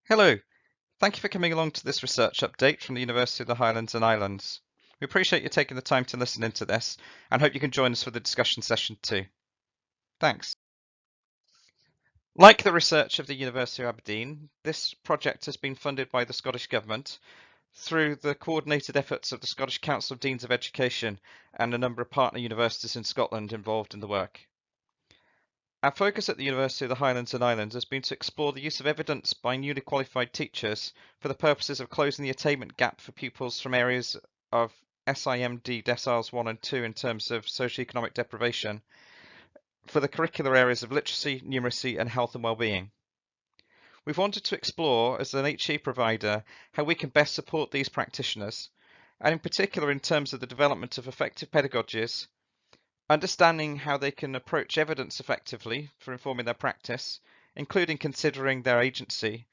Hello, thank you for coming along to this research update from the University of the Highlands and Islands. We appreciate you taking the time to listen into this and hope you can join us for the discussion session too. Thanks. Like the research of the University of Aberdeen, this project has been funded by the Scottish Government through the coordinated efforts of the Scottish Council of Deans of Education and a number of partner universities in Scotland involved in the work. Our focus at the University of the Highlands and Islands has been to explore the use of evidence by newly qualified teachers for the purposes of closing the attainment gap for pupils from areas of SIMD deciles 1 and 2 in terms of socioeconomic deprivation for the curricular areas of literacy, numeracy and health and well-being. We've wanted to explore, as an HE provider, how we can best support these practitioners, and in particular in terms of the development of effective pedagogies, understanding how they can approach evidence effectively for informing their practice, including considering their agency,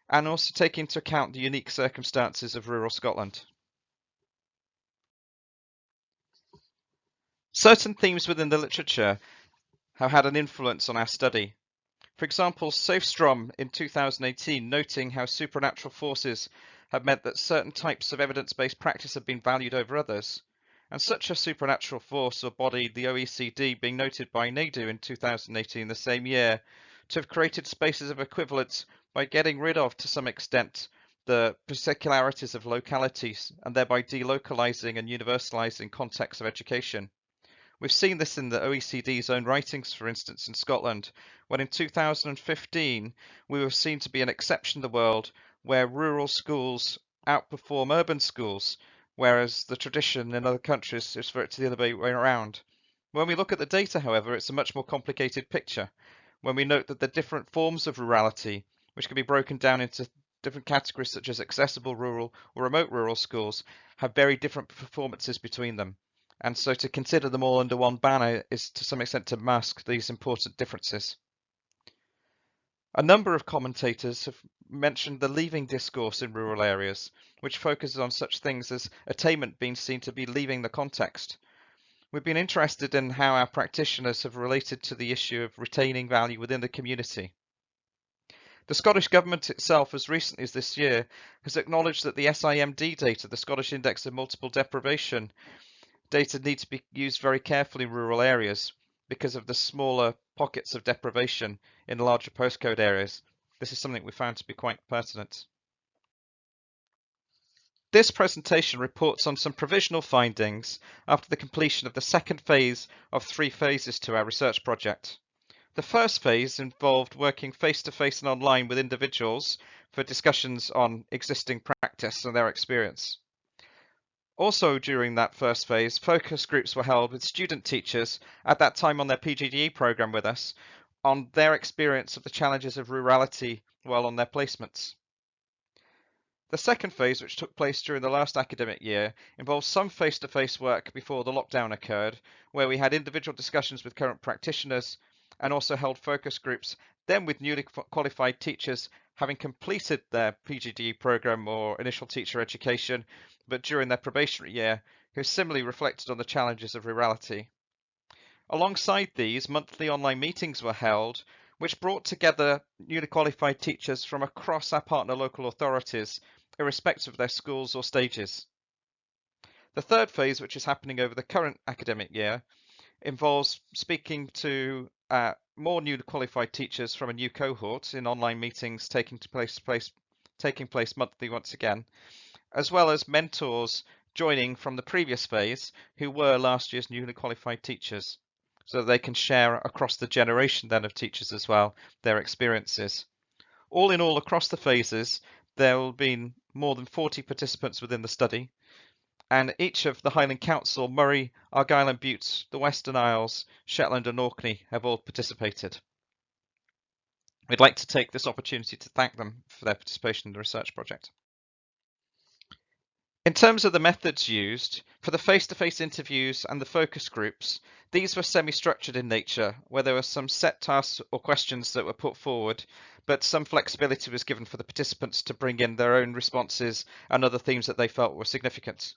and also taking into account the unique circumstances of rural Scotland. Certain themes within the literature have had an influence on our study. For example, Sofstrom in 2018 noting how supernatural forces have meant that certain types of evidence-based practice have been valued over others. And such a supernatural force or body, the OECD, being noted by NADU in 2018, the same year, to have created spaces of equivalence by getting rid of, to some extent, the particularities of localities and thereby delocalizing and universalizing contexts of education. We've seen this in the OECD's own writings, for instance, in Scotland, when in 2015 we were seen to be an exception in the world where rural schools outperform urban schools, whereas the tradition in other countries is for it to the other way around. When we look at the data, however, it's a much more complicated picture, when we note that the different forms of rurality, which can be broken down into different categories such as accessible rural or remote rural schools, have very different performances between them. And so to consider them all under one banner is to some extent to mask these important differences. A number of commentators have mentioned the leaving discourse in rural areas, which focuses on such things as attainment being seen to be leaving the context. We've been interested in how our practitioners have related to the issue of retaining value within the community. The Scottish Government itself, as recently as this year, has acknowledged that the SIMD data, the Scottish Index of Multiple Deprivation, data need to be used very carefully in rural areas because of the smaller pockets of deprivation in larger postcode areas. This is something we found to be quite pertinent. This presentation reports on some provisional findings after the completion of the second phase of 3 phases to our research project. The first phase involved working face-to-face and online with individuals for discussions on existing practice and their experience. Also during that first phase, focus groups were held with student teachers at that time on their PGDE program with us on their experience of the challenges of rurality while on their placements. The second phase, which took place during the last academic year, involved some face-to-face work before the lockdown occurred, where we had individual discussions with current practitioners and also held focus groups, then with newly qualified teachers having completed their PGDE program or initial teacher education, but during their probationary year, who similarly reflected on the challenges of rurality. Alongside these, monthly online meetings were held, which brought together newly qualified teachers from across our partner local authorities, irrespective of their schools or stages. The third phase, which is happening over the current academic year, involves speaking to more newly qualified teachers from a new cohort in online meetings taking place monthly once again, as well as mentors joining from the previous phase who were last year's newly qualified teachers, so that they can share across the generation then of teachers as well their experiences. All in all, across the phases, there will be more than 40 participants within the study, and each of the Highland Council, Moray, Argyll and Bute, the Western Isles, Shetland and Orkney have all participated. We'd like to take this opportunity to thank them for their participation in the research project. In terms of the methods used, for the face-to-face interviews and the focus groups, these were semi-structured in nature, where there were some set tasks or questions that were put forward, but some flexibility was given for the participants to bring in their own responses and other themes that they felt were significant.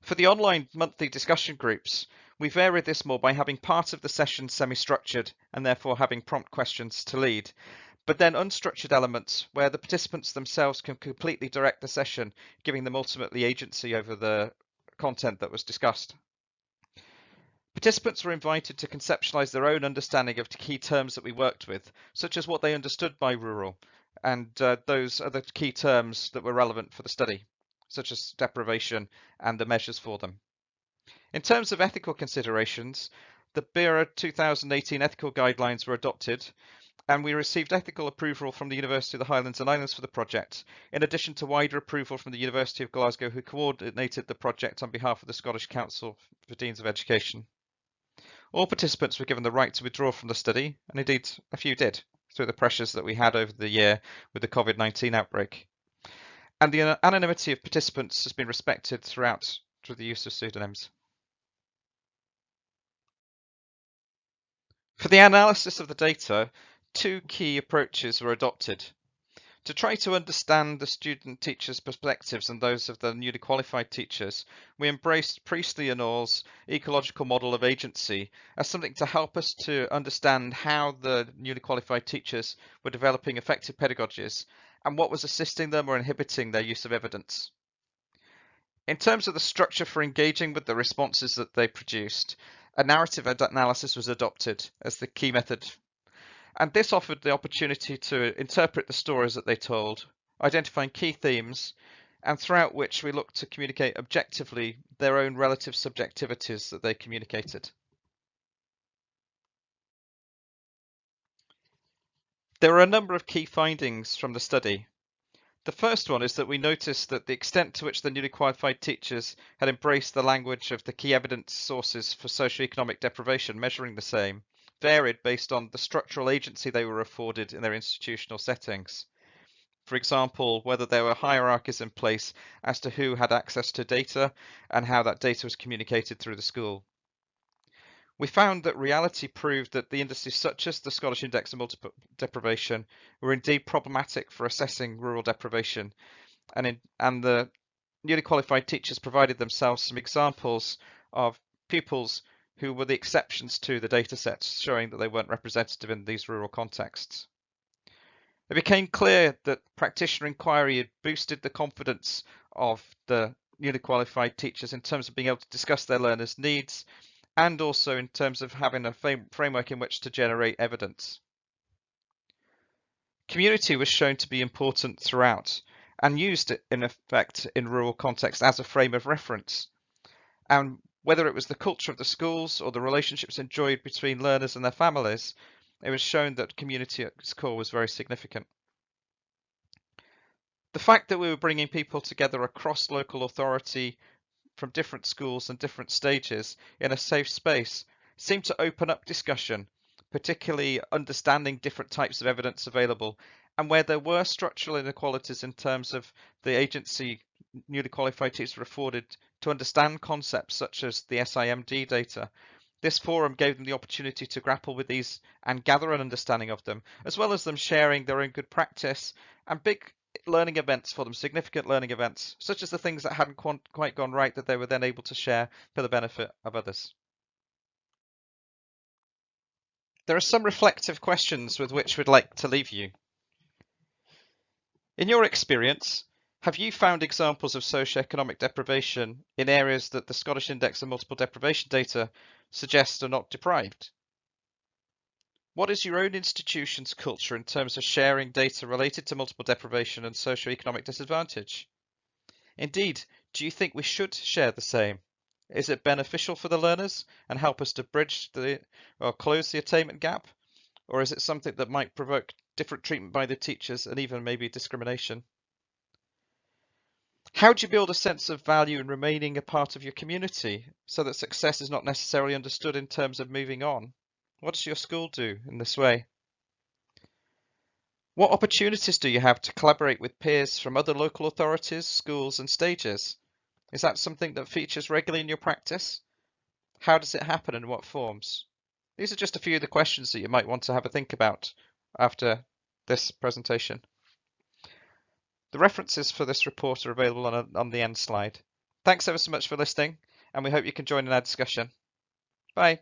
For the online monthly discussion groups, we varied this more by having part of the session semi-structured and therefore having prompt questions to lead, but then unstructured elements where the participants themselves can completely direct the session, giving them ultimately agency over the content that was discussed. Participants were invited to conceptualize their own understanding of key terms that we worked with, such as what they understood by rural, and those other key terms that were relevant for the study, such as deprivation and the measures for them. In terms of ethical considerations, the BERA 2018 ethical guidelines were adopted, and we received ethical approval from the University of the Highlands and Islands for the project, in addition to wider approval from the University of Glasgow, who coordinated the project on behalf of the Scottish Council for Deans of Education. All participants were given the right to withdraw from the study, and indeed a few did, through the pressures that we had over the year with the COVID-19 outbreak. And the anonymity of participants has been respected throughout through the use of pseudonyms. For the analysis of the data, two key approaches were adopted. To try to understand the student teachers' perspectives and those of the newly qualified teachers, we embraced Priestley and All's ecological model of agency as something to help us to understand how the newly qualified teachers were developing effective pedagogies and what was assisting them or inhibiting their use of evidence. In terms of the structure for engaging with the responses that they produced, a narrative analysis was adopted as the key method. And this offered the opportunity to interpret the stories that they told, identifying key themes, and throughout which we looked to communicate objectively their own relative subjectivities that they communicated. There are a number of key findings from the study. The first one is that we noticed that the extent to which the newly qualified teachers had embraced the language of the key evidence sources for socioeconomic deprivation, measuring the same, varied based on the structural agency they were afforded in their institutional settings. For example, whether there were hierarchies in place as to who had access to data and how that data was communicated through the school. We found that reality proved that the indices such as the Scottish Index of Multiple Deprivation were indeed problematic for assessing rural deprivation, and the newly qualified teachers provided themselves some examples of pupils who were the exceptions to the data sets, showing that they weren't representative in these rural contexts. It became clear that practitioner inquiry had boosted the confidence of the newly qualified teachers in terms of being able to discuss their learners' needs, and also in terms of having a framework in which to generate evidence. Community was shown to be important throughout and used in effect in rural context as a frame of reference. And whether it was the culture of the schools or the relationships enjoyed between learners and their families, it was shown that community at its core was very significant. The fact that we were bringing people together across local authority from different schools and different stages in a safe space seemed to open up discussion, particularly understanding different types of evidence available, and where there were structural inequalities in terms of the agency newly qualified teachers were afforded to understand concepts such as the SIMD data. This forum gave them the opportunity to grapple with these and gather an understanding of them, as well as them sharing their own good practice and big learning events for them, significant learning events, such as the things that hadn't quite gone right that they were then able to share for the benefit of others. There are some reflective questions with which we'd like to leave you. In your experience, have you found examples of socioeconomic deprivation in areas that the Scottish Index of Multiple Deprivation data suggests are not deprived? What is your own institution's culture in terms of sharing data related to multiple deprivation and socioeconomic disadvantage? Indeed, do you think we should share the same? Is it beneficial for the learners and help us to bridge or close the attainment gap? Or is it something that might provoke different treatment by the teachers and even maybe discrimination? How do you build a sense of value in remaining a part of your community so that success is not necessarily understood in terms of moving on? What does your school do in this way? What opportunities do you have to collaborate with peers from other local authorities, schools and stages? Is that something that features regularly in your practice? How does it happen and in what forms? These are just a few of the questions that you might want to have a think about after this presentation. The references for this report are available on the end slide. Thanks ever so much for listening, and we hope you can join in our discussion. Bye.